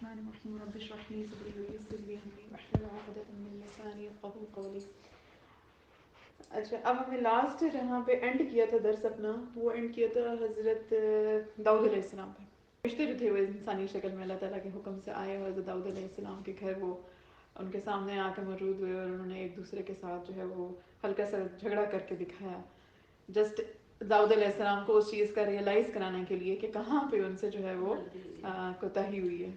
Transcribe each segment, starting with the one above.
الرحمن الرحیم رب اشرح لي صدری ويسر لي امری واحلل عقدۃ من لسانی یفقهوا قولی. اچھا، اب ہم نے لاسٹ جہاں پہ اینڈ کیا تھا درس اپنا، وہ اینڈ کیا تھا حضرت داؤد علیہ السلام پہ. فرشتے جو تھے وہ انسانی شکل میں اللہ تعالیٰ کے حکم سے آئے اور حضرت داؤد علیہ السلام کے گھر وہ ان کے سامنے آ کے موجود ہوئے اور انہوں نے ایک دوسرے کے ساتھ جو ہے وہ ہلکا سا جھگڑا کر کے دکھایا، جسٹ داؤد علیہ السلام کو اس چیز کا ریئلائز کرانے کے لیے کہ کہاں پہ ان سے جو ہے وہ کوتاہی ہوئی ہے.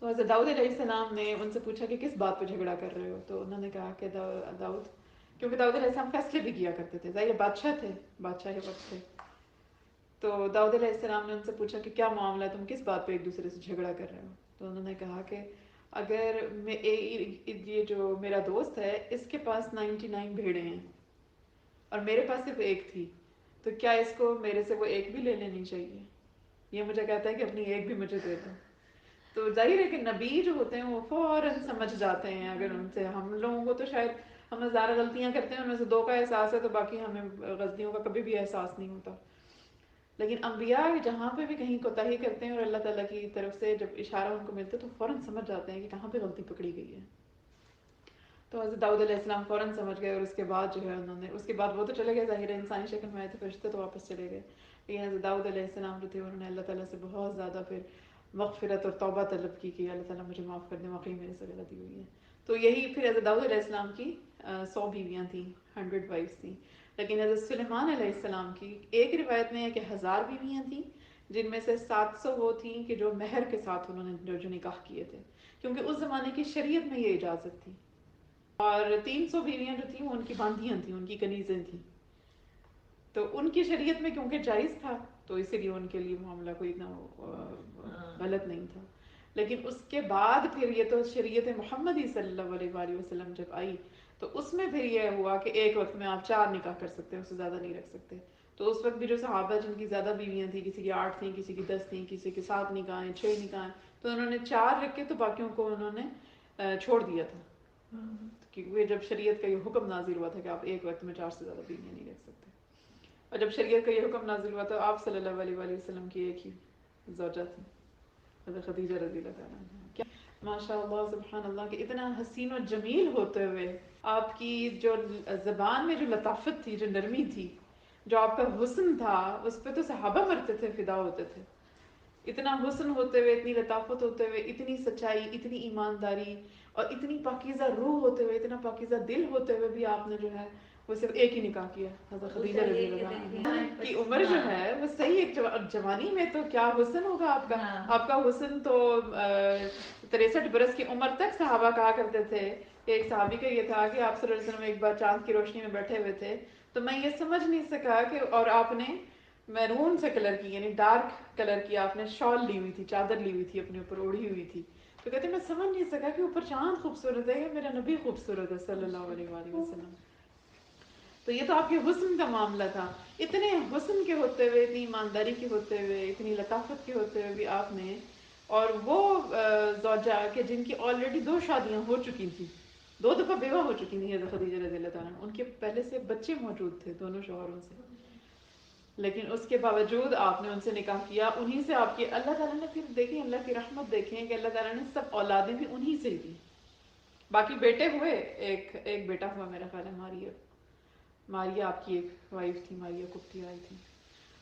تو حضرت داؤد علیہ السلام نے ان سے پوچھا کہ کس بات پہ جھگڑا کر رہے ہو؟ تو انہوں نے کہا کہ داؤد، کیونکہ داؤد علیہ السلام فیصلے بھی کیا کرتے تھے، ظاہر بادشاہ تھے، بادشاہ کے وقت تھے. تو داؤد علیہ السلام نے ان سے پوچھا کہ کیا معاملہ ہے، تم کس بات پہ ایک دوسرے سے جھگڑا کر رہے ہو؟ تو انہوں نے کہا کہ اگر یہ جو میرا دوست ہے اس کے پاس 99 بھیڑیں ہیں اور میرے پاس صرف ایک تھی، تو کیا اس کو میرے سے وہ ایک بھی لے لینی چاہیے؟ یہ مجھے کہتا ہے کہ اپنی ایک بھی مجھے دے دو. تو ظاہر ہے کہ نبی جو ہوتے ہیں وہ فوراً سمجھ جاتے ہیں. اگر ان سے ہم لوگوں کو تو شاید ہم ہزار غلطیاں کرتے ہیں، ان میں سے 2 کا احساس ہے تو باقی ہمیں غلطیوں کا کبھی بھی احساس نہیں ہوتا. لیکن انبیاء جہاں پہ بھی کہیں کوتاہی کرتے ہیں اور اللہ تعالیٰ کی طرف سے جب اشارہ ان کو ملتا ہے تو فوراً سمجھ جاتے ہیں کہ کہاں پہ غلطی پکڑی گئی ہے. تو حضرت داؤد علیہ السلام فوراً سمجھ گئے اور اس کے بعد جو ہے انہوں نے، اس کے بعد وہ تو چلے گئے، ظاہر ہے انسانی شکل میں آئے تھے، فرشتے تو واپس چلے گئے، لیکن حضرت داؤد علیہ السلام جو تھے انہوں نے اللہ تعالیٰ سے بہت زیادہ پھر مغفرت اور توبہ طلب کی کہ اللہ تعالیٰ مجھے معاف کر دے، واقعی میرے سے غلطی ہوئی ہے. تو یہی پھر حضرت داؤد علیہ السلام کی 100 بیویاں تھیں، 100 وائفز تھیں. لیکن حضرت سلیمان علیہ السلام کی ایک روایت میں ہے کہ 1000 بیویاں تھیں، جن میں سے 700 وہ تھیں کہ جو مہر کے ساتھ انہوں نے جو نکاح کیے تھے، کیونکہ اس زمانے کی شریعت میں یہ اجازت تھی. اور 300 بیویاں جو تھیں وہ ان کی باندیاں تھیں، ان کی کنیزیں تھیں. تو ان کی شریعت میں کیونکہ جائز تھا تو اسی لیے ان کے لیے معاملہ کوئی اتنا غلط نہیں تھا. لیکن اس کے بعد پھر یہ تو شریعت محمدی صلی اللہ علیہ وآلہ وسلم جب آئی تو اس میں پھر یہ ہوا کہ ایک وقت میں آپ 4 نکاح کر سکتے ہیں، اس سے زیادہ نہیں رکھ سکتے. تو اس وقت بھی جو صحابہ جن کی زیادہ بیویاں تھیں، کسی کی 8 تھیں، کسی کی 10 تھیں، کسی کے 7 نکاح 6 نکاح، تو انہوں نے 4 رکھے تو باقیوں کو انہوں نے چھوڑ دیا تھا. کیونکہ جب شریعت کا یہ حکم نازل ہوا تھا کہ آپ ایک وقت میں 4 سے زیادہ بیویاں نہیں رکھ سکتے، اور جب شریعت کا یہ حکم نازل ہوا تو آپ صلی اللہ علیہ وآلہ وسلم کی ایک ہی زوجہ تھی، حضرت خدیجہ رضی اللہ تعالیٰ عنہا. کیا ماشاء اللہ سبحان اللہ کہ اتنا حسین و جمیل ہوتے ہوئے آپ کی جو زبان میں جو لطافت تھی، جو نرمی تھی، جو آپ کا حسن تھا، اس پہ تو صحابہ مرتے تھے، فدا ہوتے تھے. اتنا حسن ہوتے ہوئے، اتنی لطافت ہوتے ہوئے، اتنی سچائی، اتنی ایمانداری اور اتنی پاکیزہ روح ہوتے ہوئے، اتنا پاکیزہ دل ہوتے ہوئے بھی آپ نے جو ہے وہ صرف ایک ہی نکاح کیا، حضرت خدیجہ رضی اللہ عنہا کی عمر جو ہے وہ صحیح ایک جوانی میں تو کیا حسن ہوگا آپ کا. آپ کا حسن تو 63 برس کی عمر تک صحابہ کہا کرتے تھے. ایک صحابی کا یہ تھا کہ آپ صلی اللہ علیہ وسلم ایک بار چاند کی روشنی میں بیٹھے ہوئے تھے تو میں یہ سمجھ نہیں سکا کہ، اور آپ نے میرون سے کلر کی یعنی ڈارک کلر کی آپ نے شال لی ہوئی تھی، چادر لی ہوئی تھی، اپنے اوپر اوڑھی ہوئی تھی. تو کہتے میں سمجھ نہیں سکا کہ اوپر چاند خوبصورت ہے یا میرا نبی خوبصورت ہے صلی اللہ علیہ وآلہ وسلم. تو یہ تو آپ کے حسن کا معاملہ تھا. اتنے حسن کے ہوتے ہوئے، اتنی ایمانداری کے ہوتے ہوئے، اتنی لطافت کے ہوتے ہوئے بھی آپ نے، اور وہ زوجہ کہ جن کی آلریڈی 2 شادیاں ہو چکی تھیں، 2 دفعہ بیوہ ہو چکی تھیں حضرت خدیجہ رضی اللہ تعالیٰ عنہا، ان کے پہلے سے بچے موجود تھے دونوں شوہروں سے، لیکن اس کے باوجود آپ نے ان سے نکاح کیا. انہی سے آپ کی اللہ تعالیٰ نے پھر دیکھیں، اللہ کی رحمت دیکھیں کہ اللہ تعالیٰ نے سب اولادیں بھی انہی سے ہی دی. باقی بیٹے ہوئے، ایک بیٹا ہوا میرا خیال ہے ماریہ آپ کی ایک وائف تھی، ماریہ کپتی آئی تھی.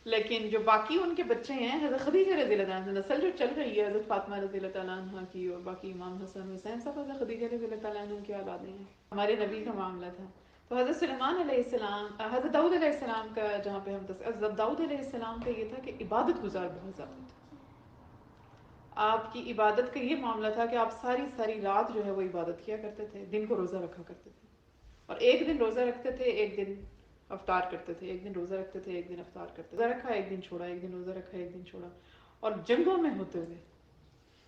لیکن جو باقی ان کے بچے ہیں حضرت خدیجہ رضی اللہ عنہا، نسل جو چل رہی ہے حضرت فاطمہ رضی اللہ تعالیٰ عنہ کی، اور باقی امام حسن حسین سب حضرت خدیجہ رضی اللہ تعالیٰ عنہ کی اولادیں ہیں. ہمارے نبی کا معاملہ تھا. تو حضرت سلیمان علیہ السلام، حضرت داؤد علیہ السلام کا جہاں پہ حضرت داؤد علیہ السلام کا یہ تھا کہ عبادت گزار بہت زیادہ تھا. آپ کی عبادت کا یہ معاملہ تھا کہ آپ ساری رات جو ہے وہ عبادت کیا کرتے تھے، دن کو روزہ رکھا کرتے تھے، اور ایک دن روزہ رکھتے تھے، ایک دن افطار کرتے تھے، ایک دن روزہ رکھتے تھے، ایک دن افطار کرتے تھے، روزہ رکھا ایک دن چھوڑا، ایک دن روزہ رکھا ایک دن چھوڑا. اور جنگوں میں ہوتے ہوئے،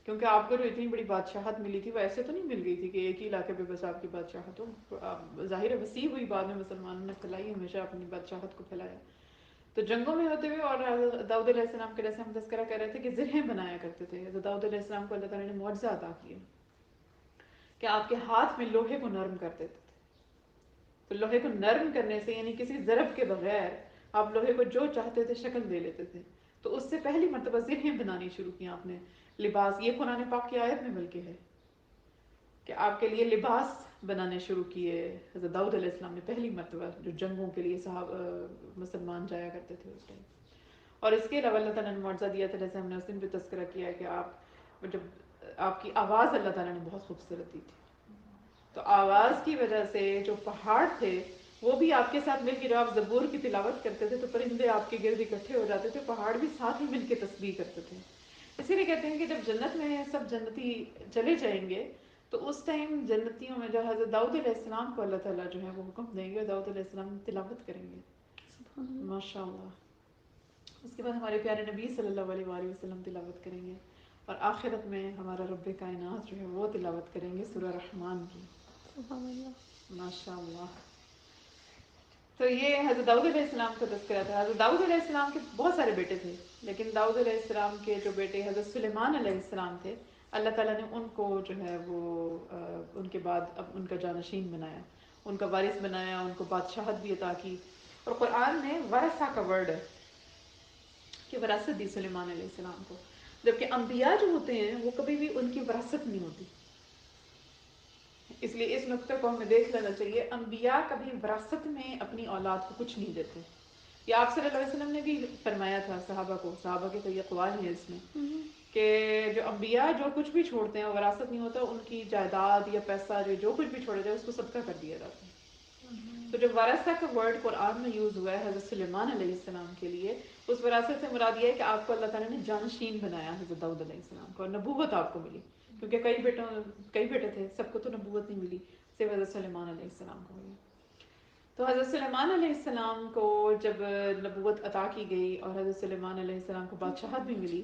کیونکہ آپ کو جو اتنی بڑی بادشاہت ملی تھی وہ ایسے تو نہیں مل گئی تھی کہ ایک ہی علاقے پہ بس آپ کی بادشاہت ہو. ظاہر وسیع ہوئی بعد میں مسلمانوں نے پھیلائی، ہمیشہ اپنی بادشاہت کو پھیلایا. تو جنگوں میں ہوتے ہوئے، اور داؤد علیہ السلام کے جیسے ہم تذکرہ کر رہے تھے کہ زرہیں بنایا کرتے تھے. داؤد علیہ السلام کو اللہ تعالیٰ نے معجزہ عطا کیا کہ آپ کے ہاتھ میں لوہے کو نرم کر دیتے تھے. تو لوہے کو نرم کرنے سے یعنی کسی ضرب کے بغیر آپ لوہے کو جو چاہتے تھے شکل دے لیتے تھے. تو اس سے پہلی مرتبہ ذرہیں بنانی شروع کی آپ نے لباس. یہ قرآن پاک کی آیت میں بلکہ ہے کہ آپ کے لیے لباس بنانے شروع کیے حضرت داؤد علیہ السلام نے پہلی مرتبہ, جو جنگوں کے لیے مسلمان جایا کرتے تھے اس ٹائم. اور اس کے علاوہ اللہ تعالیٰ نے معجزہ دیا تھا, جیسے ہم نے اس دن بھی تذکرہ کیا کہ آپ جب آپ کی آواز اللہ تعالیٰ نے بہت خوبصورت دی تھی, تو آواز کی وجہ سے جو پہاڑ تھے وہ بھی آپ کے ساتھ مل کے, جو آپ زبور کی تلاوت کرتے تھے تو پرندے آپ کے گرد اکٹھے ہو جاتے تھے, پہاڑ بھی ساتھ ہی مل کے تسبیح کرتے تھے. اسی لیے کہتے ہیں کہ جب جنت میں سب جنتی چلے جائیں گے تو اس ٹائم جنتیوں میں جو حضرت داؤد علیہ السلام کو اللہ تعالیٰ جو ہے وہ حکم دیں گے, داؤد علیہ السلام تلاوت کریں گے. ماشاء اللہ. اس کے بعد ہمارے پیارے نبی صلی اللہ علیہ وآلہ وسلم تلاوت کریں گے, اور آخرت میں ہمارا رب کائنات جو ہے وہ تلاوت کریں گے سورہ رحمان کی. ماشاء اللہ. تو یہ حضرت داؤد علیہ السلام کا تذکرہ تھا. حضرت داؤد علیہ السلام کے بہت سارے بیٹے تھے, لیکن داؤد علیہ السلام کے جو بیٹے حضرت سلیمان علیہ السلام تھے, اللہ تعالیٰ نے ان کو جو ہے وہ ان کے بعد اب ان کا جانشین بنایا, ان کا وارث بنایا, ان کو بادشاہت بھی عطا کی. اور قرآن میں ورثہ کا ورڈ ہے کہ وراثت دی سلیمان علیہ السلام کو, جبکہ انبیاء جو ہوتے ہیں وہ کبھی بھی ان کی وراثت نہیں ہوتی. اس لیے اس نقطے کو ہمیں دیکھ لینا چاہیے, انبیاء کبھی وراثت میں اپنی اولاد کو کچھ نہیں دیتے. یہ آپ صلی اللہ علیہ وسلم نے بھی فرمایا تھا صحابہ کو, صحابہ کے تو یہ اقوال ہیں اس میں کہ جو انبیاء جو کچھ بھی چھوڑتے ہیں وراثت نہیں ہوتا, ان کی جائیداد یا پیسہ جو کچھ بھی چھوڑا جائے اس کو صدقہ کر دیا جاتا ہے. تو جو ورثہ کا ورڈ قرآن میں یوز ہوا ہے حضرت سلیمان علیہ السلام کے لیے, اس وراثت سے مراد یہ ہے کہ آپ کو اللہ تعالیٰ نے جانشین بنایا حضرت داؤد علیہ السلام کو, اور نبوت آپ کو ملی, کیونکہ کئی بیٹے تھے, سب کو تو نبوت نہیں ملی, صرف حضرت سلیمان علیہ السلام کو ملی. تو حضرت سلیمان علیہ السلام کو جب نبوت عطا کی گئی اور حضرت سلیمان علیہ السلام کو بادشاہت بھی ملی,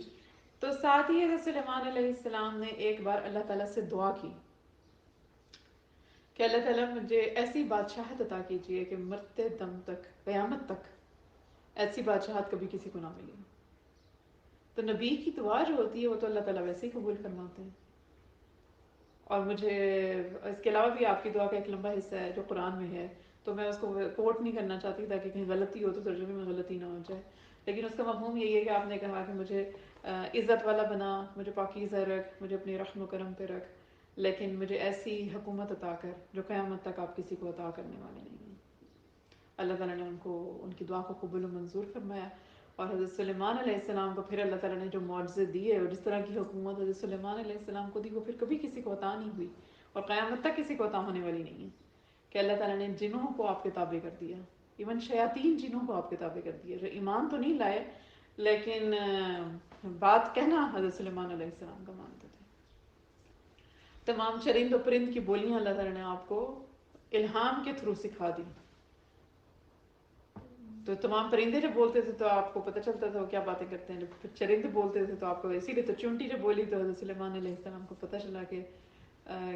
تو ساتھ ہی حضرت سلیمان علیہ السلام نے ایک بار اللہ تعالیٰ سے دعا کی کہ اللہ تعالیٰ مجھے ایسی بادشاہت عطا کیجیے کہ مرتے دم تک, قیامت تک ایسی بادشاہت کبھی کسی کو نہ ملی. تو نبی کی دعا جو ہوتی ہے وہ تو اللہ تعالیٰ ویسے ہی قبول فرماتے ہیں. اور مجھے اس کے علاوہ بھی آپ کی دعا کا ایک لمبا حصہ ہے جو قرآن میں ہے, تو میں اس کو کوٹ نہیں کرنا چاہتی تاکہ کہیں غلطی ہو تو ترجمے میں غلطی نہ ہو جائے, لیکن اس کا مفہوم یہی ہے کہ آپ نے کہا کہ مجھے عزت والا بنا, مجھے پاکیزہ رکھ, مجھے اپنی رحم و کرم پہ رکھ, لیکن مجھے ایسی حکومت عطا کر جو قیامت تک آپ کسی کو عطا کرنے والے نہیں ہیں. اللہ تعالیٰ نے ان کی دعا کو قبول و منظور فرمایا, اور حضرت سلیمان علیہ السلام کو پھر اللہ تعالیٰ نے جو معجزے دیے, اور جس طرح کی حکومت حضرت سلیمان علیہ السلام کو دی وہ پھر کبھی کسی کو عطا نہیں ہوئی, اور قیامت تک کسی کو عطا ہونے والی نہیں ہے. کہ اللہ تعالیٰ نے جنوں کو آپ کے تابع کر دیا, ایون شیاطین جنوں کو آپ کے تابع کر دیا, جو ایمان تو نہیں لائے لیکن بات کہنا حضرت سلیمان علیہ السلام کا مانتے تھے. تمام چرند و پرند کی بولیاں اللہ تعالیٰ نے آپ کو الہام کے تھرو سکھا دی. تو تمام پرندے جب بولتے تھے تو آپ کو پتہ چلتا تھا وہ کیا باتیں کرتے ہیں, جب چرند بولتے تھے تو آپ کو, اسی لیے تو چونٹی جب بولی تو حضرت سلیمان علیہ السلام کو پتہ چلا کہ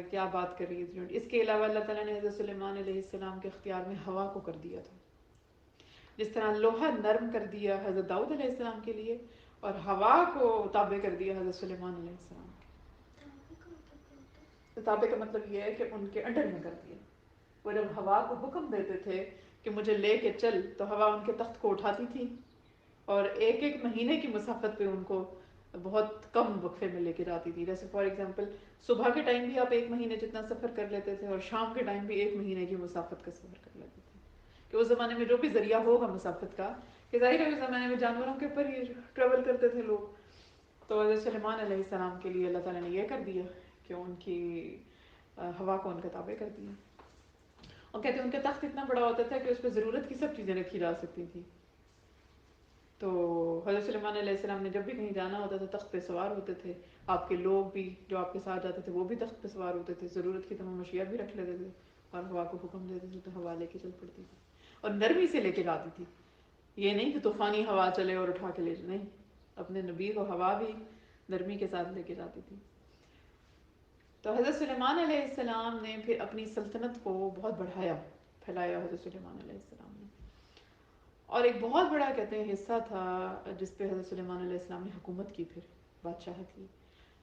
کیا بات کر رہی ہے چونٹی. اس کے علاوہ اللہ تعالیٰ نے حضرت سلیمان علیہ السلام کے اختیار میں ہوا کو کر دیا تھا, جس طرح لوہا نرم کر دیا حضرت داؤد علیہ السلام کے لیے, اور ہوا کو تابع کر دیا حضرت سلیمان علیہ السلام کے. تابع کا مطلب یہ ہے کہ ان کے انڈر میں کر دیا. وہ جب ہوا کو حکم دیتے تھے کہ مجھے لے کے چل, تو ہوا ان کے تخت کو اٹھاتی تھی, اور ایک ایک مہینے کی مسافت پہ ان کو بہت کم وقفے میں لے کے جاتی تھی. جیسے فار ایگزامپل صبح کے ٹائم بھی آپ 1 مہینے جتنا سفر کر لیتے تھے, اور شام کے ٹائم بھی 1 مہینے کی مسافت کا سفر کر لیتے تھے. کہ اس زمانے میں جو بھی ذریعہ ہوگا مسافت کا, کہ ظاہر ہے اس زمانے میں جانوروں کے اوپر ہی ٹریول کرتے تھے لوگ, تو حضرت سلیمان علیہ السلام کے لیے اللہ تعالیٰ نے یہ کر دیا کہ ان کی ہوا کو ان کا تابع کر دیا. اور کہتے ہیں ان کا تخت اتنا بڑا ہوتا تھا کہ اس پہ ضرورت کی سب چیزیں رکھی جا سکتی تھی. تو حضرت سلیمان علیہ السلام نے جب بھی کہیں جانا ہوتا تھا تخت پہ سوار ہوتے تھے, آپ کے لوگ بھی جو آپ کے ساتھ جاتے تھے وہ بھی تخت پہ سوار ہوتے تھے, ضرورت کی تمام اشیاء بھی رکھ لیتے تھے, اور ہوا کو حکم دیتے تھے تو ہوا لے کے چل پڑتی تھی, اور نرمی سے لے کے جاتی تھی. یہ نہیں کہ طوفانی ہوا چلے اور اٹھا کے لے جائے, نہیں, اپنے نبی کو ہوا بھی نرمی کے ساتھ لے کے جاتی تھی. تو حضرت سلیمان علیہ السلام نے پھر اپنی سلطنت کو بہت بڑھایا, پھیلایا حضرت سلیمان علیہ السلام نے, اور ایک بہت بڑا کہتے ہیں حصہ تھا جس پہ حضرت سلیمان علیہ السلام نے حکومت کی, پھر بادشاہت کی.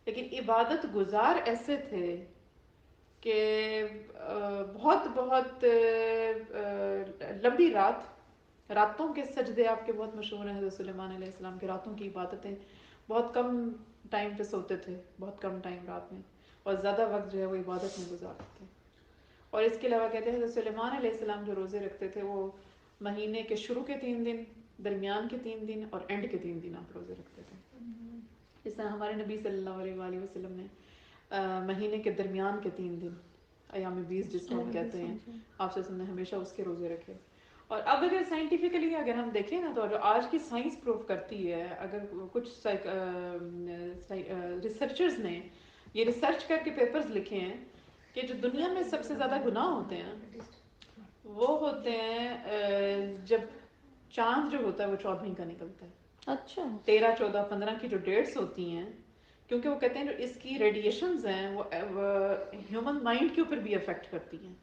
لیکن عبادت گزار ایسے تھے کہ بہت بہت لمبی رات راتوں کے سجدے آپ کے بہت مشہور ہیں، حضرت سلیمان علیہ السلام کے راتوں کی عبادتیں، بہت کم ٹائم پہ سوتے تھے، بہت کم ٹائم رات میں، اور زیادہ وقت جو ہے وہ عبادت میں گزارتے تھے. اور اس کے علاوہ کہتے ہیں حضرت سلیمان علیہ السلام جو روزے رکھتے تھے وہ مہینے کے شروع کے 3 دن، درمیان کے 3 دن اور اینڈ کے 3 دن آپ روزے رکھتے تھے. اس طرح ہمارے نبی صلی اللہ علیہ وآلہ وسلم نے مہینے کے درمیان کے 3 دن، ایام 20 جس کو ہم کہتے ہیں، آپ صلی اللہ علیہ وسلم نے ہمیشہ اس کے روزے رکھے. اور اب اگر سائنٹیفکلی اگر ہم دیکھیں نا، تو جو آج کی سائنس پروف کرتی ہے، اگر کچھ ریسرچرز نے یہ ریسرچ کر کے پیپرز لکھے ہیں کہ جو دنیا میں سب سے زیادہ گناہ ہوتے ہیں وہ ہوتے ہیں جب چاند جو ہوتا ہے وہ 14 کا نکلتا ہے. اچھا 13 14 15 کی جو ڈیٹس ہوتی ہیں، کیونکہ وہ کہتے ہیں جو اس کی ریڈیشنز ہیں وہ ہیومن مائنڈ کے اوپر بھی افیکٹ کرتی ہیں.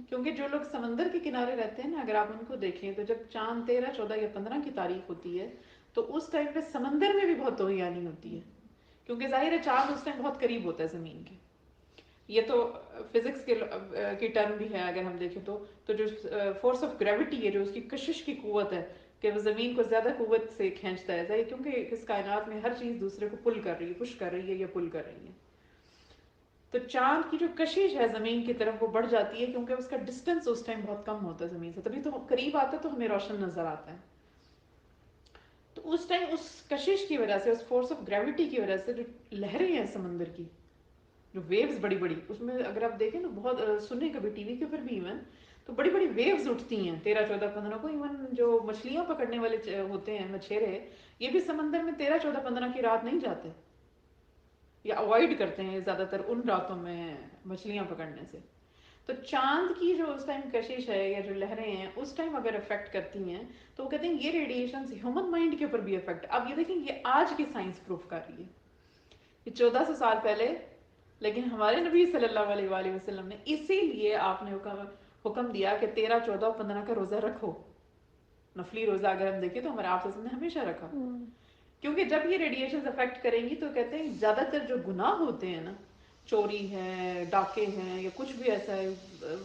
کیونکہ جو لوگ سمندر کے کنارے رہتے ہیں نا، اگر آپ ان کو دیکھیں تو جب چاند 13 14 یا 15 کی تاریخ ہوتی ہے تو اس ٹائم پہ سمندر میں بھی بہت طغیانی ہوتی ہے، کیونکہ ظاہر ہے چاند اس ٹائم بہت قریب ہوتا ہے زمین کے. یہ تو فزکس کی ٹرم بھی ہے اگر ہم دیکھیں تو جو فورس آف گریوٹی ہے، جو اس کی کشش کی قوت ہے کہ وہ زمین کو زیادہ قوت سے کھینچتا ہے، کیونکہ اس کائنات میں ہر چیز دوسرے کو پل کر رہی ہے، پش کر رہی ہے یا پل کر رہی ہے. تو چاند کی جو کشش ہے زمین کی طرف وہ بڑھ جاتی ہے، کیونکہ اس کا ڈسٹینس اس ٹائم بہت کم ہوتا ہے زمین سے، تبھی تو قریب آتا ہے تو ہمیں روشن نظر آتا ہے. تو اس ٹائم اس کشش کی وجہ سے، اس فورس آف گریوٹی کی وجہ سے جو لہریں ہیں سمندر کی، جو ویوز بڑی بڑی، اس میں اگر آپ دیکھیں نا بہت سنیں کبھی ٹی وی کے اوپر بھی ایون، تو بڑی بڑی ویوز اٹھتی ہیں 13 14 15 کو. ایون جو مچھلیاں پکڑنے والے ہوتے ہیں مچھیرے، یہ بھی سمندر میں 13 14 15 کی رات نہیں جاتے، یا اوائڈ کرتے ہیں زیادہ تر ان راتوں میں مچھلیاں پکڑنے سے. تو چاند کی جو اس ٹائم کشش ہے یا جو لہریں ہیں اس ٹائم اگر افیکٹ کرتی ہیں تو وہ کہتے ہیں یہ ریڈیشنز ہیومن مائنڈ کے اوپر بھی افیکٹ. اب یہ دیکھیں یہ آج کی سائنس پروف کر رہی ہے، یہ 1400 سال پہلے، لیکن ہمارے نبی صلی اللہ علیہ وآلہ وسلم نے اسی لیے آپ نے حکم دیا کہ 13 14 15 کا روزہ رکھو. نفلی روزہ اگر ہم دیکھیں تو ہمارے آپ نے ہمیشہ رکھا، کیونکہ جب یہ ریڈیشنز افیکٹ کریں گی تو کہتے ہیں زیادہ تر جو گناہ ہوتے ہیں نا، چوری ہے، ڈاکے ہیں، یا کچھ بھی ایسا ہے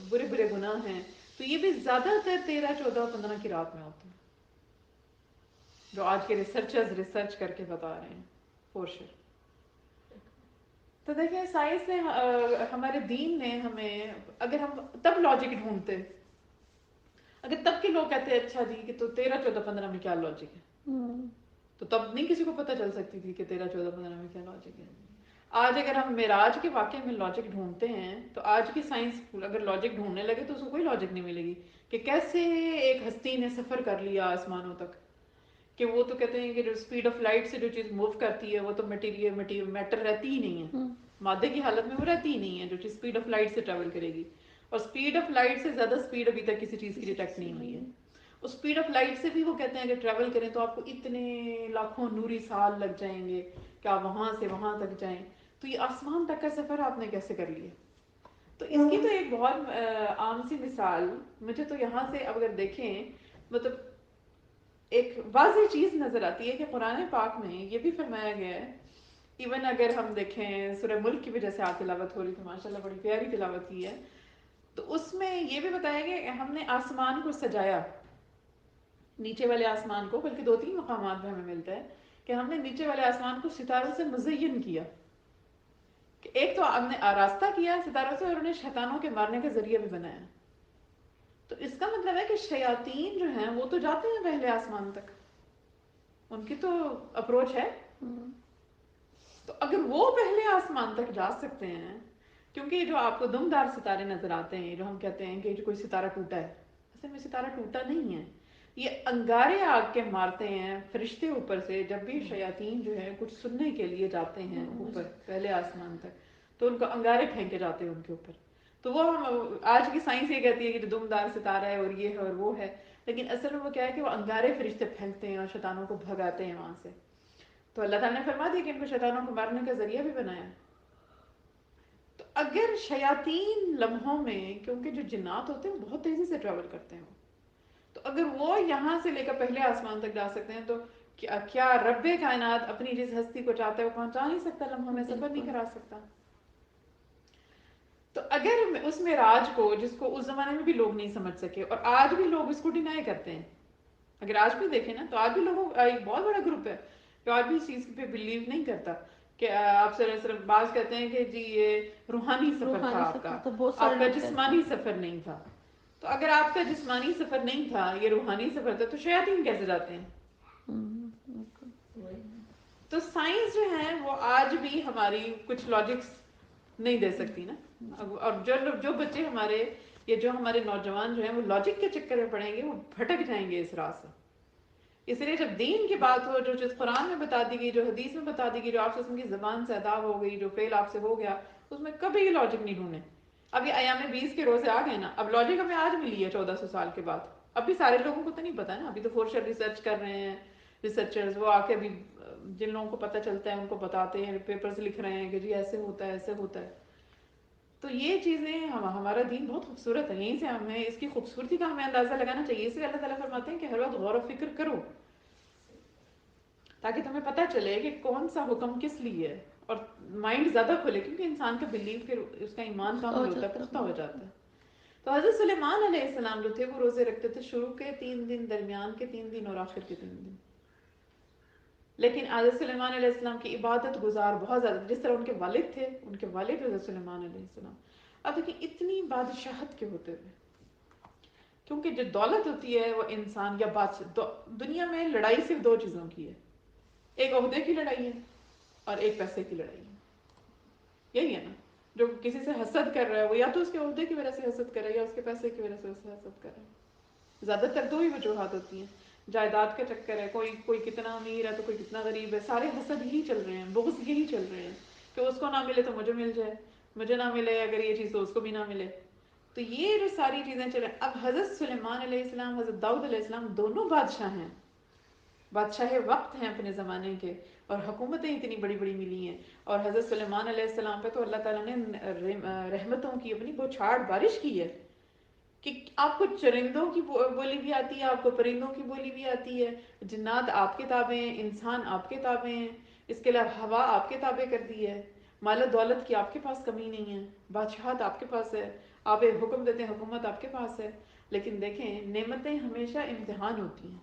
برے برے گناہ ہیں، تو یہ بھی زیادہ تر 13 14 15 کی رات میں ہوتے ہیں، جو آج کے ریسرچرز ریسرچ کر کے بتا رہے ہیں فور شور. تو دیکھیں سائنس نے ہمارے دین نے ہمیں، اگر ہم تب لاجک ڈھونڈتے، اگر تب کے لوگ کہتے ہیں اچھا جی کہ تو 13 14 15 میں کیا لاجک ہے، تو تب نہیں کسی کو پتہ چل سکتی تھی کہ 13 14 15 میں کیا لاجک ہے. آج اگر ہم معراج کے واقعے میں لاجک ڈھونڈتے ہیں تو آج کی سائنس اگر لاجک ڈھونڈنے لگے تو اس کو کوئی لاجک نہیں ملے گی کہ کیسے ایک ہستی نے سفر کر لیا آسمانوں تک. کہ وہ تو کہتے ہیں کہ جو اسپیڈ آف لائٹ سے جو چیز موو کرتی ہے وہ تو میٹر رہتی ہی نہیں ہے، مادے کی حالت میں وہ رہتی ہی نہیں ہے جو چیز اسپیڈ آف لائٹ سے ٹریول کرے گی. اور اسپیڈ آف لائٹ سے زیادہ اسپیڈ ابھی تک کسی چیز کی ڈیٹیکٹ نہیں ہوئی ہے. اس اسپیڈ آف لائٹ سے بھی وہ کہتے ہیں اگر ٹریول کریں تو آپ کو اتنے لاکھوں نوری سال لگ جائیں گے کہ آپ وہاں سے وہاں تک جائیں. تو یہ آسمان تک کا سفر آپ نے کیسے کر لیا؟ تو اس کی تو ایک بہت عام سی مثال مجھے تو یہاں سے اب اگر دیکھیں، مطلب ایک واضح چیز نظر آتی ہے کہ قرآن پاک میں یہ بھی فرمایا گیا ہے. ایون اگر ہم دیکھیں سورہ ملک کی وجہ سے آپ تلاوت ہو رہی تھی، ماشاءاللہ بڑی پیاری تلاوت کی ہے، تو اس میں یہ بھی بتایا گیا کہ ہم نے آسمان کو سجایا، نیچے والے آسمان کو، بلکہ 2 3 مقامات میں ہمیں ملتا ہے کہ ہم نے نیچے والے آسمان کو ستاروں سے مزین کیا. کہ ایک تو ہم نے آراستہ کیا ستاروں سے، اور انہیں شیطانوں کے مارنے کا ذریعہ بھی بنایا. تو اس کا مطلب ہے کہ شیاطین جو ہیں وہ تو جاتے ہیں پہلے آسمان تک، ان کی تو اپروچ ہے. تو اگر وہ پہلے آسمان تک جا سکتے ہیں، کیونکہ جو آپ کو دمدار ستارے نظر آتے ہیں، جو ہم کہتے ہیں کہ جو کوئی ستارہ ٹوٹا ہے، اصل میں ستارہ ٹوٹا نہیں ہے، یہ انگارے آگ کے مارتے ہیں فرشتے اوپر سے. جب بھی شیاطین جو ہے کچھ سننے کے لیے جاتے ہیں اوپر پہلے آسمان تک تو ان کو انگارے پھینکے جاتے ہیں ان کے اوپر. تو وہ آج کی سائنس یہ کہتی ہے کہ جو دمدار ستارہ ہے اور یہ ہے اور وہ ہے، لیکن اصل میں وہ کیا ہے کہ وہ انگارے فرشتے پھینکتے ہیں اور شیطانوں کو بھگاتے ہیں وہاں سے. تو اللہ تعالیٰ نے فرما دیا کہ ان کو شیطانوں کو مارنے کا ذریعہ بھی بنایا. تو اگر شیاطین لمحوں میں، کیونکہ جو جنات ہوتے ہیں بہت تیزی سے ٹریول کرتے ہیں، تو اگر وہ یہاں سے لے کر پہلے آسمان تک جا سکتے ہیں تو کیا رب کائنات اپنی جس ہستی کو چاہتا ہے وہ پہنچا نہیں سکتا، لمحوں میں سفر نہیں کرا سکتا؟ تو اگر اس معراج کو، جس کو اس زمانے میں بھی لوگ نہیں سمجھ سکے اور آج بھی لوگ اس کو ڈینائی کرتے ہیں، اگر آج بھی دیکھیں نا تو آج بھی لوگوں ایک بہت بڑا گروپ ہے جو آج بھی اس چیز پہ بلیو نہیں کرتا کہ آپ صرف بعض کہتے ہیں کہ جی یہ روحانی سفر تھا آپ کا، تو بہت سارے آپ کا لوگ کہتے ہیں. جسمانی سفر نہیں تھا. تو اگر آپ کا جسمانی سفر نہیں تھا، یہ روحانی سفر تھا، تو شیاطین کیسے جاتے ہیں؟ تو سائنس جو ہے وہ آج بھی ہماری کچھ لاجکس نہیں دے سکتی نا. اور جو بچے ہمارے یا جو ہمارے نوجوان جو ہیں وہ لاجک کے چکر میں پڑیں گے، وہ بھٹک جائیں گے اس راہ سے. اس لیے جب دین کی بات ہو، جو چیز قرآن میں بتا دی گئی، جو حدیث میں بتا دی گئی، جو آپ سے کی زبان سے ادا ہو گئی، جو فعل آپ سے ہو گیا، اس میں کبھی لاجک نہیں ڈھونڈے. اب یہ ایام 20 کے روزے آ گئے نا، اب لاجک ہمیں آج ملی ہے 1400 سال کے بعد. اب بھی سارے لوگوں کو تو نہیں پتا نا، ابھی تو فورشر ریسرچ کر رہے ہیں ریسرچرز، وہ آ کے بھی جن لوگوں کو پتہ چلتا ہے ان کو بتاتے ہیں، پیپرز لکھ رہے ہیں کہ جی ایسے ہوتا ہے ایسے ہوتا ہے. تو یہ چیزیں ہمارا دین بہت خوبصورت ہے، یہیں سے ہمیں اس کی خوبصورتی کا ہمیں اندازہ لگانا چاہیے. اس لیے اللہ تعالیٰ فرماتے ہیں کہ ہر وقت غور و فکر کرو تاکہ تمہیں پتہ چلے کہ کون سا حکم کس لیے ہے، اور مائنڈ زیادہ کھلے، کیونکہ انسان کا بلیو پھر اس کا ایمان کامل ہوتا ہے، پختہ ہو جاتا ہے. تو حضرت سلیمان علیہ السلام جو تھے وہ روزے رکھتے تھے، شروع کے 3 دن، درمیان کے 3 دن اور آخر کے 3 دن. لیکن حضرت سلیمان علیہ السلام کی عبادت گزار بہت زیادہ، جس طرح ان کے والد تھے، ان کے والد حضرت سلیمان علیہ السلام. اب دیکھیں اتنی بادشاہت کے ہوتے ہوئے، کیونکہ جو دولت ہوتی ہے وہ انسان یا بادشاہ، دنیا میں لڑائی صرف 2 چیزوں کی ہے، ایک عہدے کی لڑائی ہے اور ایک پیسے کی لڑائی ہے. یہی ہے نا، جو کسی سے حسد کر رہا ہے وہ یا تو اس کے عہدے کی وجہ سے حسد کر رہا ہے یا اس کے پیسے کی وجہ سے اس سے حسد کر رہا ہے. زیادہ تر 2 ہی وجوہات ہوتی ہیں. جائیداد کا چکر ہے، کوئی کتنا امیر ہے تو کوئی کتنا غریب ہے، سارے حسد یہی چل رہے ہیں، بغض یہی چل رہے ہیں کہ اس کو نہ ملے تو مجھے مل جائے، مجھے نہ ملے اگر یہ چیز تو اس کو بھی نہ ملے. تو یہ جو ساری چیزیں چلیں. اب حضرت سلیمان علیہ السلام، حضرت داؤد علیہ السلام دونوں بادشاہ ہیں، بادشاہ وقت ہیں اپنے زمانے کے، اور حکومتیں اتنی بڑی بڑی ملی ہیں. اور حضرت سلیمان علیہ السلام پہ تو اللہ تعالیٰ نے رحمتوں کی اپنی بوچھاڑ بارش کی ہے کہ آپ کو چرندوں کی بولی بھی آتی ہے، آپ کو پرندوں کی بولی بھی آتی ہے، جنات آپ کے تابع ہیں، انسان آپ کے تابع ہیں، اس کے علاوہ ہوا آپ کے تابع کر دی ہے، مال و دولت کی آپ کے پاس کمی نہیں ہے، بادشاہت آپ کے پاس ہے، آپ ایک حکم دیتے ہیں، حکومت آپ کے پاس ہے. لیکن دیکھیں نعمتیں ہمیشہ امتحان ہوتی ہیں.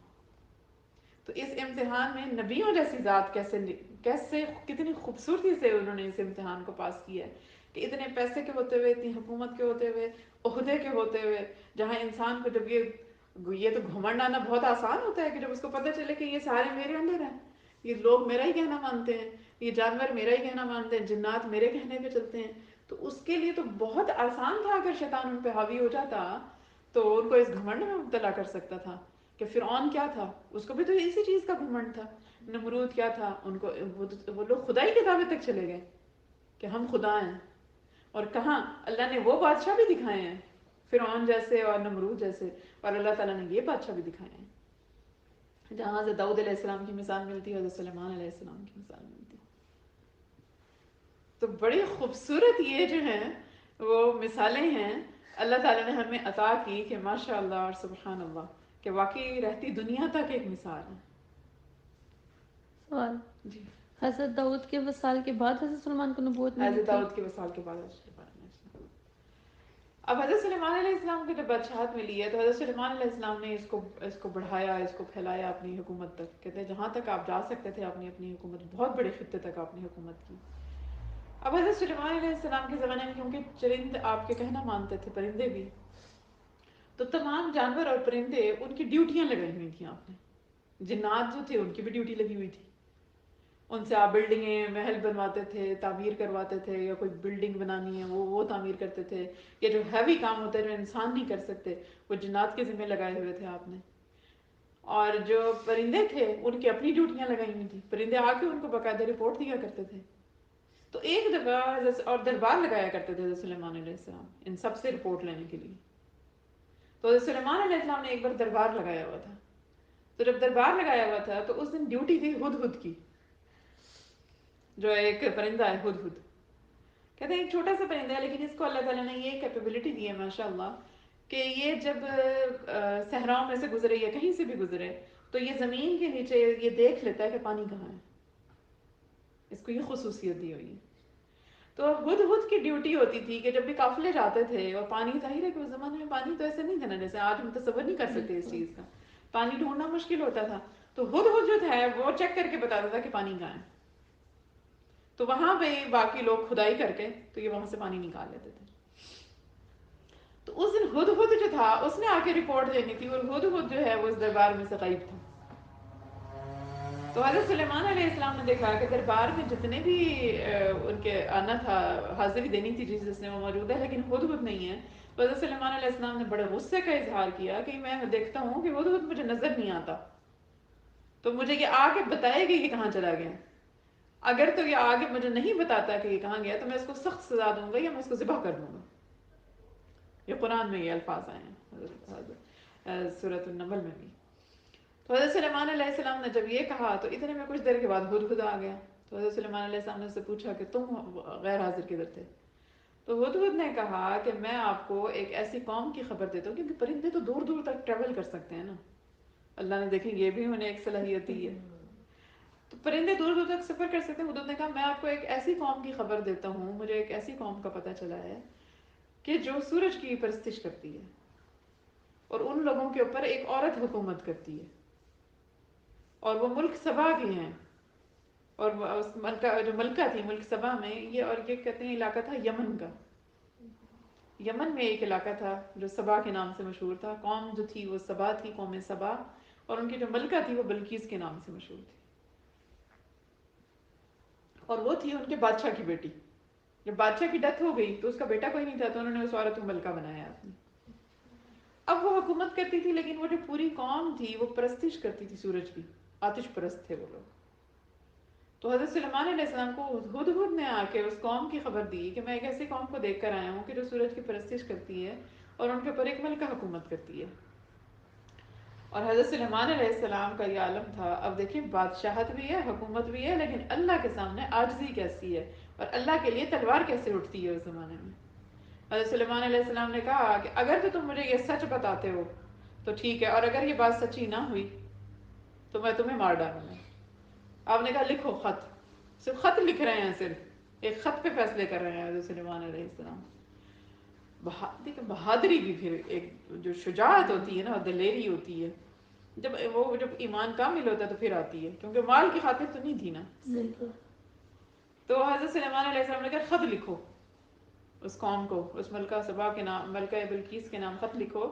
تو اس امتحان میں نبیوں جیسی ذات کیسے کتنی خوبصورتی سے انہوں نے اس امتحان کو پاس کیا ہے کہ اتنے پیسے کے ہوتے ہوئے، اتنی حکومت کے ہوتے ہوئے، عہدے کے ہوتے ہوئے، جہاں انسان کو جب یہ تو گھمنڈ آنا بہت آسان ہوتا ہے کہ جب اس کو پتہ چلے کہ یہ سارے میرے اندر ہیں، یہ لوگ میرا ہی کہنا مانتے ہیں، یہ جانور میرا ہی کہنا مانتے ہیں، جنات میرے کہنے پہ چلتے ہیں. تو اس کے لیے تو بہت آسان تھا اگر شیطان ان پہ حاوی ہو جاتا تو ان کو اس گھمنڈ میں مبتلا کر سکتا تھا. کہ فرعون کیا تھا، اس کو بھی تو اسی چیز کا گھمنڈ تھا. نمرود کیا تھا، ان کو وہ لوگ خدائی کے دعوے تک چلے گئے کہ ہم خدا ہیں. اور کہاں اللہ نے وہ بادشاہ بھی دکھائے ہیں فرعون جیسے اور نمرود جیسے، اور اللہ تعالیٰ نے یہ بادشاہ بھی دکھائے ہیں جہاں سے داؤد علیہ السلام کی مثال ملتی ہے، حضرت سلیمان علیہ السلام کی مثال ملتی ہے. تو بڑی خوبصورت یہ جو ہیں وہ مثالیں ہیں اللہ تعالیٰ نے ہمیں عطا کی کہ ماشاء اللہ اور سبحان اللہ، کہ واقعی رہتی دنیا تک ایک مثال ہے. سوال، جی، حضرت داؤد کے وصال کے بعد حضرت سلیمان کو نبوت ملی حضرت تھی؟ داؤد کے وصال کے بعد اب حضرت سلیمان علیہ السلام کو جب بادشاہت ملی ہے تو حضرت سلیمان علیہ السلام نے اس کو بڑھایا، اس کو پھیلایا اپنی حکومت تک. کہتے ہیں جہاں تک آپ جا سکتے تھے اپنی حکومت، بہت بڑے خطے تک آپ نے حکومت کی. اب حضرت سلیمان علیہ السلام کے زمانے میں کیونکہ چرند آپ کے کہنا مانتے تھے، پرندے بھی، تو تمام جانور اور پرندے ان کی ڈیوٹیاں لگائی ہوئی تھیں آپ نے. جنات جو تھے ان کی بھی ڈیوٹی لگی ہوئی تھی، ان سے آپ بلڈنگیں محل بنواتے تھے، تعمیر کرواتے تھے، یا کوئی بلڈنگ بنانی ہے وہ تعمیر کرتے تھے. یہ جو ہیوی کام ہوتا ہے جو انسان نہیں کر سکتے وہ جنات کے ذمہ لگائے ہوئے تھے آپ نے. اور جو پرندے تھے ان کی اپنی ڈیوٹیاں لگائی ہوئی تھیں، پرندے آ کے ان کو باقاعدہ رپورٹ دیا کرتے تھے. تو ایک دفعہ اور دربار لگایا کرتے تھے حضرت سلیمان علیہ السلام ان سب سے رپورٹ لینے کے لیے. تو حضرت سلیمان علیہ السلام نے ایک بار دربار لگایا ہوا تھا. تو جب دربار لگایا ہوا تھا تو اس دن ڈیوٹی تھی ہدہد کی، جو ایک پرندہ ہے ہدہد. کہتے ہیں ایک چھوٹا سا پرندہ ہے لیکن اس کو اللہ تعالیٰ نے یہ کیپیبلٹی دی ہے ماشاء اللہ کہ یہ جب صحراؤں میں سے گزرے یا کہیں سے بھی گزرے تو یہ زمین کے نیچے یہ دیکھ لیتا ہے کہ پانی کہاں ہے. اس کو یہ خصوصیت دی ہوئی ہے. تو ہدہد کی ڈیوٹی ہوتی تھی کہ جب بھی قافلے جاتے تھے، اور پانی ظاہر ہے کہ اس زمانے میں پانی تو ایسے نہیں تھا نا جیسے آج ہم تصور نہیں کر سکتے اس چیز کا. پانی ڈھونڈنا مشکل ہوتا تھا، تو ہدہد جو ہے وہ چیک کر کے بتاتا تھا کہ پانی کہاں ہے. تو وہاں پہ باقی لوگ کھدائی کر کے تو یہ وہاں سے پانی نکال لیتے تھے. تو اس دن ہدہد جو تھا اس نے آ کے رپورٹ دینی تھی، اور ہدہد جو ہے وہ اس دربار میں سے غائب تھا. تو حضرت سلیمان علیہ السلام نے دیکھا کہ دربار میں جتنے بھی ان کے آنا تھا، حاضری دینی تھی جس نے وہ موجود ہے، لیکن ہدہد نہیں ہے. تو حضرت سلیمان علیہ السلام نے بڑے غصے کا اظہار کیا کہ میں دیکھتا ہوں کہ ہدہد مجھے نظر نہیں آتا، تو مجھے یہ آ کے بتائے گا کہ کہاں چلا گیا. اگر تو یہ آگے مجھے نہیں بتاتا کہ یہ کہاں گیا تو میں اس کو سخت سزا دوں گا یا میں اس کو ذبح کر دوں گا. یہ قرآن میں یہ الفاظ آئے ہیں سورۃ النمل میں بھی. تو حضرت سلیمان علیہ السلام نے جب یہ کہا تو اتنے میں کچھ دیر کے بعد ہدہد آ گیا. تو حضرت سلیمان علیہ السلام نے اس سے پوچھا کہ تم غیر حاضر کدھر تھے؟ تو ہدہد نے کہا کہ میں آپ کو ایک ایسی قوم کی خبر دیتا ہوں، کیونکہ پرندے تو دور دور تک ٹریول کر سکتے ہیں نا، اللہ نے دیکھیں یہ بھی انہیں ایک صلاحیت دی ہے، تو پرندے دور دور تک سفر کر سکتے ہیں. ہدہد نے کہا میں آپ کو ایک ایسی قوم کی خبر دیتا ہوں، مجھے ایک ایسی قوم کا پتہ چلا ہے کہ جو سورج کی پرستش کرتی ہے، اور ان لوگوں کے اوپر ایک عورت حکومت کرتی ہے، اور وہ ملک سبا کے ہیں. اور اس ملکہ جو ملکہ تھی ملک سبا میں، یہ اور یہ کہتے ہیں علاقہ تھا یمن کا. یمن میں ایک علاقہ تھا جو سبا کے نام سے مشہور تھا. قوم جو تھی وہ سبا تھی، قوم سبا، اور ان کی جو ملکہ تھی وہ بلقیس کے نام سے مشہور تھی. اور وہ تھی ان کے بادشاہ کی بیٹی. جب بادشاہ کی ڈیتھ ہو گئی تو اس کا بیٹا کوئی نہیں تھا، تو انہوں نے اس عورت کو ملکہ بنایا اپنی. اب وہ حکومت کرتی تھی، لیکن وہ جو پوری قوم تھی وہ پرستش کرتی تھی سورج کی، آتش پرست تھے وہ لوگ. تو حضرت سلیمان علیہ السلام کو ہدہد نے آ کے اس قوم کی خبر دی کہ میں ایک ایسی قوم کو دیکھ کر آیا ہوں کہ جو سورج کی پرستش کرتی ہے اور ان کے اوپر ایک ملکہ حکومت کرتی ہے. اور حضرت سلیمان علیہ السلام کا یہ عالم تھا. اب دیکھیں بادشاہت بھی ہے، حکومت بھی ہے، لیکن اللہ کے سامنے عاجزی کیسی ہے، اور اللہ کے لیے تلوار کیسے اٹھتی ہے اس زمانے میں. حضرت سلیمان علیہ السلام نے کہا کہ اگر تو تم مجھے یہ سچ بتاتے ہو تو ٹھیک ہے، اور اگر یہ بات سچی نہ ہوئی تو میں تمہیں مار ڈالوں گا. آپ نے کہا لکھو خط. صرف خط لکھ رہے ہیں، صرف ایک خط پہ فیصلے کر رہے ہیں حضرت سلیمان علیہ السلام. دیکھیں بہادری بھی، پھر ایک جو شجاعت ہوتی ہے نا، دلیری ہوتی ہے، جب ایمان کامل ہوتا ہے تو پھر آتی ہے، کیونکہ مال کی خاطر تو نہیں تھی نا. بالکل. تو حضرت سلیمان علیہ السلام نے کہا خط لکھو اس قوم کو، اس ملکہ سبا کے نام، ملکہ بلقیس کے نام خط لکھو.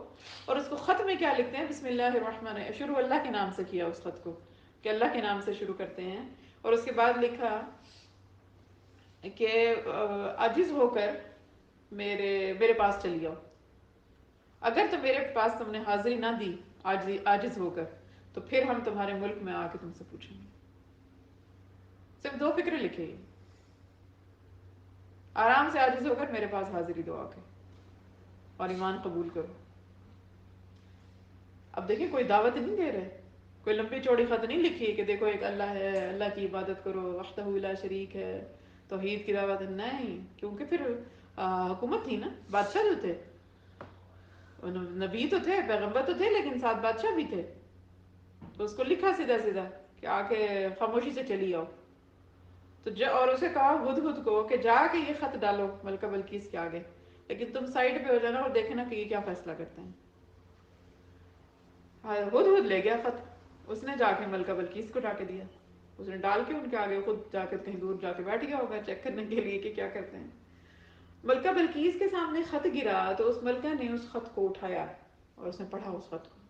اور اس کو خط میں کیا لکھتے ہیں؟ بسم اللہ الرحمن الرحیم. شروع اللہ کے نام سے کیا اس خط کو، کہ اللہ کے نام سے شروع کرتے ہیں. اور اس کے بعد لکھا کہ عاجز ہو کر میرے پاس چلی آؤ. اگر تو میرے پاس تم نے حاضری نہ دی عاجز ہو کر، تو پھر ہم تمہارے ملک میں آ کے تم سے پوچھیں گے. صرف 2 فکریں لکھے، آرام سے عاجز ہو کر میرے پاس حاضری دو آ کے، اور ایمان قبول کرو. اب دیکھیں کوئی دعوت نہیں دے رہے، کوئی لمبی چوڑی خط نہیں لکھی کہ دیکھو ایک اللہ ہے، اللہ کی عبادت کرو، وحدہ لا شریک ہے، توحید کی دعوت. نہیں، کیونکہ پھر حکومت تھی نا، بادشاہ جو تھے، نبی تو تھے، پیغمبر تو تھے، لیکن ساتھ بادشاہ بھی تھے. تو اس کو لکھا سیدھا سیدھا کہ آ کے خاموشی سے چلی آؤ. تو اور اسے کہا ہدہد کو کہ جا کے یہ خط ڈالو ملکہ بلقیس کے آگے، لیکن تم سائڈ پہ ہو جانا اور دیکھنا کہ یہ کیا فیصلہ کرتے ہیں. ہدہد لے گیا خط، اس نے جا کے ملکہ بلقیس کو جا کے دیا. اس نے ڈال کے ان کے آگے خود جا کے کہیں دور جا کے بیٹھ گیا ہوگا چیک کرنے کے لیے کہ کیا کرتے ہیں. ملکہ بلقیس کے سامنے خط گرا تو اس ملکہ نے اس خط کو اٹھایا اور اس نے پڑھا اس خط کو،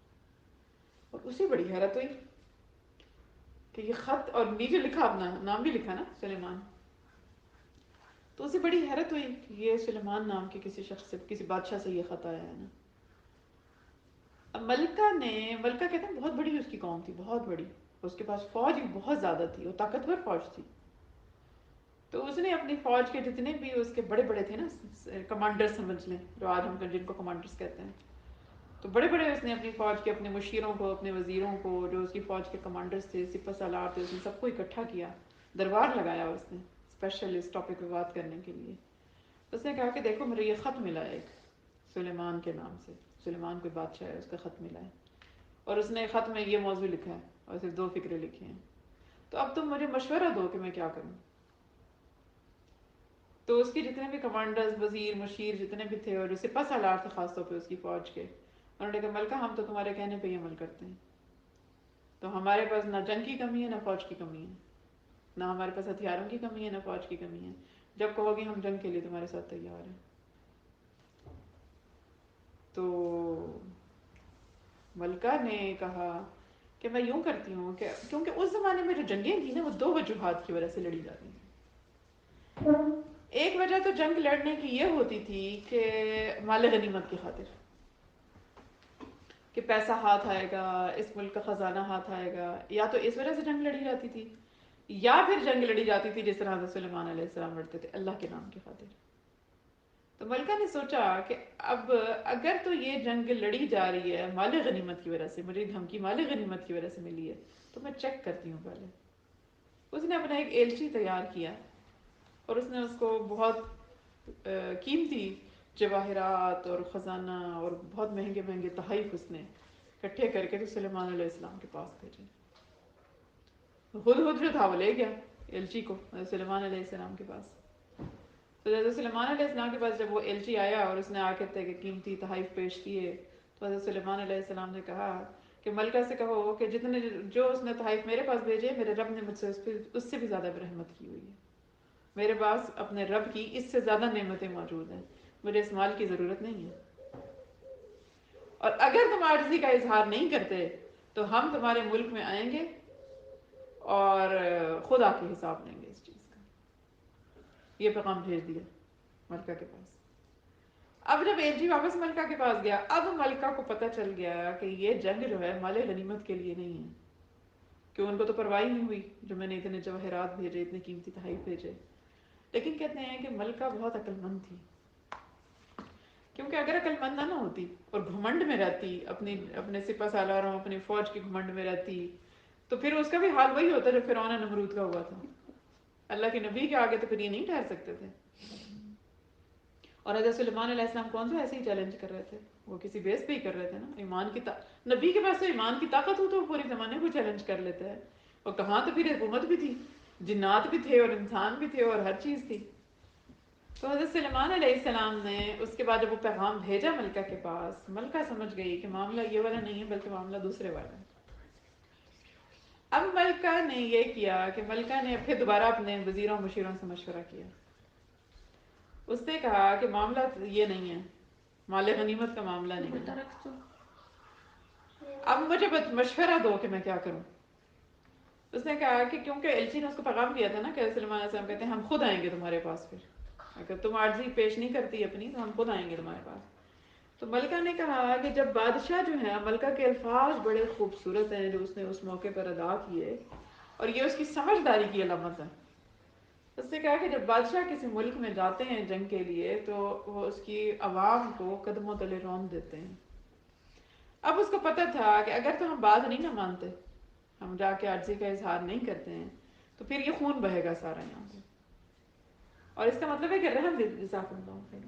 اور اسے بڑی حیرت ہوئی کہ یہ خط، اور نیچے لکھا اپنا نام بھی لکھا نا سلیمان. تو اسے بڑی حیرت ہوئی کہ یہ سلیمان نام کے کسی شخص سے، کسی بادشاہ سے یہ خط آیا ہے نا. اب ملکہ کہتے ہیں بہت بڑی اس کی قوم تھی، بہت بڑی، اس کے پاس فوج بھی بہت زیادہ تھی، وہ طاقتور فوج تھی. تو اس نے اپنی فوج کے جتنے بھی اس کے بڑے بڑے تھے نا، کمانڈر سمجھ لیں، جو آج ہم جن کو کمانڈرز کہتے ہیں، تو بڑے بڑے اس نے اپنی فوج کے اپنے مشیروں کو، اپنے وزیروں کو، جو اس کی فوج کے کمانڈرز تھے، سپہ سالار تھے، اس نے سب کو اکٹھا کیا، دربار لگایا اس نے اسپیشل اس ٹاپک پہ بات کرنے کے لیے. اس نے کہا کہ دیکھو مجھے یہ خط ملا ہے ایک سلیمان کے نام سے، سلیمان کوئی بادشاہ ہے، اس کا خط ملا ہے، اور اس نے خط میں یہ موضوع لکھا ہے اور صرف 2 فکرے لکھی ہیں. تو اب تم مجھے مشورہ دو کہ میں کیا کروں. تو اس کے جتنے بھی کمانڈرز، وزیر، مشیر جتنے بھی تھے، اور جو سپہ سالار تھے خاص طور پہ اس کی فوج کے، انہوں نے کہا ملکہ ہم تو تمہارے کہنے پہ ہی عمل کرتے ہیں. تو ہمارے پاس نہ جنگ کی کمی ہے نہ فوج کی کمی ہے، نہ ہمارے پاس ہتھیاروں کی کمی ہے نہ فوج کی کمی ہے، جب کہو گے ہم جنگ کے لیے تمہارے ساتھ تیار ہیں۔ تو ملکہ نے کہا کہ میں یوں کرتی ہوں کہ کیونکہ اس زمانے میں جو جنگیں تھیں نا وہ دو وجوہات کی وجہ سے لڑی جاتی تھیں۔ ایک وجہ تو جنگ لڑنے کی یہ ہوتی تھی کہ مال غنیمت کی خاطر، کہ پیسہ ہاتھ آئے گا، اس ملک کا خزانہ ہاتھ آئے گا، یا تو اس وجہ سے جنگ لڑی جاتی تھی، یا پھر جنگ لڑی جاتی تھی جس طرح حضرت سلیمان علیہ السلام لڑتے تھے اللہ کے نام کی خاطر۔ تو ملکہ نے سوچا کہ اب اگر تو یہ جنگ لڑی جا رہی ہے مال غنیمت کی وجہ سے، مجھے دھمکی مال غنیمت کی وجہ سے ملی ہے، تو میں چیک کرتی ہوں پہلے۔ اس نے اپنا ایک ایلچی تیار کیا اور اس نے اس کو بہت قیمتی جواہرات اور خزانہ اور بہت مہنگے مہنگے تحائف اس نے اکٹھے کر کے تو سلیمان علیہ السلام کے پاس بھیجے۔ خود جو تھا وہ لے گیا ایلچی کو سلیمان علیہ السلام کے پاس۔ تو حضرت سلیمان علیہ السلام کے پاس جب وہ ایلچی آیا اور اس نے آ کے قیمتی تحائف پیش کیے، تو حضرت سلیمان علیہ السلام نے کہا کہ ملکہ سے کہو کہ جتنے جو اس نے تحائف میرے پاس بھیجے، میرے رب نے مجھ سے اس سے بھی زیادہ رحمت کی ہوئی ہے، میرے پاس اپنے رب کی اس سے زیادہ نعمتیں موجود ہیں، مجھے اس مال کی ضرورت نہیں ہے، اور اگر تم عاجزی کا اظہار نہیں کرتے تو ہم تمہارے ملک میں آئیں گے اور خدا کے حساب لیں گے اس چیز کا۔ یہ پیغام بھیج دیا ملکہ کے پاس۔ اب جب ایلچی واپس ملکہ کے پاس گیا، اب ملکہ کو پتہ چل گیا کہ یہ جنگ جو ہے مال غنیمت کے لیے نہیں ہے، کہ ان کو تو پرواہ ہی نہیں ہوئی جو میں نے اتنے جواہرات بھیجے، اتنے قیمتی تحائف بھیجے۔ لیکن کہتے ہیں کہ ملکہ بہت عقل مند تھی، کیونکہ اگر عقل مند نہ ہوتی اور گھمنڈ میں رہتی، اپنے سپہ سالاروں اپنی فوج کی گھمنڈ میں رہتی، تو پھر اس کا بھی حال وہی ہوتا جو فرعون نمرود کا ہوا تھا۔ اللہ کے نبی کے آگے تو پھر یہ نہیں ٹھہر سکتے تھے۔ اور حضرت سلیمان علیہ السلام کون سا ایسے ہی چیلنج کر رہے تھے، وہ کسی بیس پہ ہی کر رہے تھے نا، ایمان کی نبی کے پاس تو ایمان کی طاقت ہو تو وہ پورے زمانے کو چیلنج کر لیتے ہیں، اور کہاں تو پھر حکومت بھی تھی، جنات بھی تھے اور انسان بھی تھے اور ہر چیز تھی۔ تو حضرت سلیمان علیہ السلام نے اس کے بعد جب وہ پیغام بھیجا ملکہ کے پاس، ملکہ سمجھ گئی کہ معاملہ یہ والا نہیں ہے بلکہ معاملہ دوسرے والا ہے۔ اب ملکہ نے یہ کیا کہ ملکہ نے پھر دوبارہ اپنے وزیروں مشیروں سے مشورہ کیا۔ اس نے کہا کہ معاملہ یہ نہیں ہے، مال غنیمت کا معاملہ نہیں ہے، اب مجھے مشورہ دو کہ میں کیا کروں۔ اس نے کہا کہ کیونکہ ایلچی نے اس کو پیغام دیا تھا نا کہ سلیمان علیہ السلام کہتے ہیں ہم خود آئیں گے تمہارے پاس، پھر اگر تم عاجزی پیش نہیں کرتی اپنی تو ہم خود آئیں گے تمہارے پاس۔ تو ملکہ نے کہا کہ جب بادشاہ جو ہے، ملکہ کے الفاظ بڑے خوبصورت ہیں جو اس نے اس موقع پر ادا کیے، اور یہ اس کی سمجھداری کی علامت ہے۔ اس نے کہا کہ جب بادشاہ کسی ملک میں جاتے ہیں جنگ کے لیے تو وہ اس کی عوام کو قدموں تلے رون دیتے ہیں۔ اب اس کو پتہ تھا کہ اگر تو ہم بات نہیں نہ مانتے، ہم جا کے عاجزی کا اظہار نہیں کرتے ہیں، تو پھر یہ خون بہے گا سارا یہاں سے، اور اس کا مطلب ہے کہ رحم جزاک اللہ خیر۔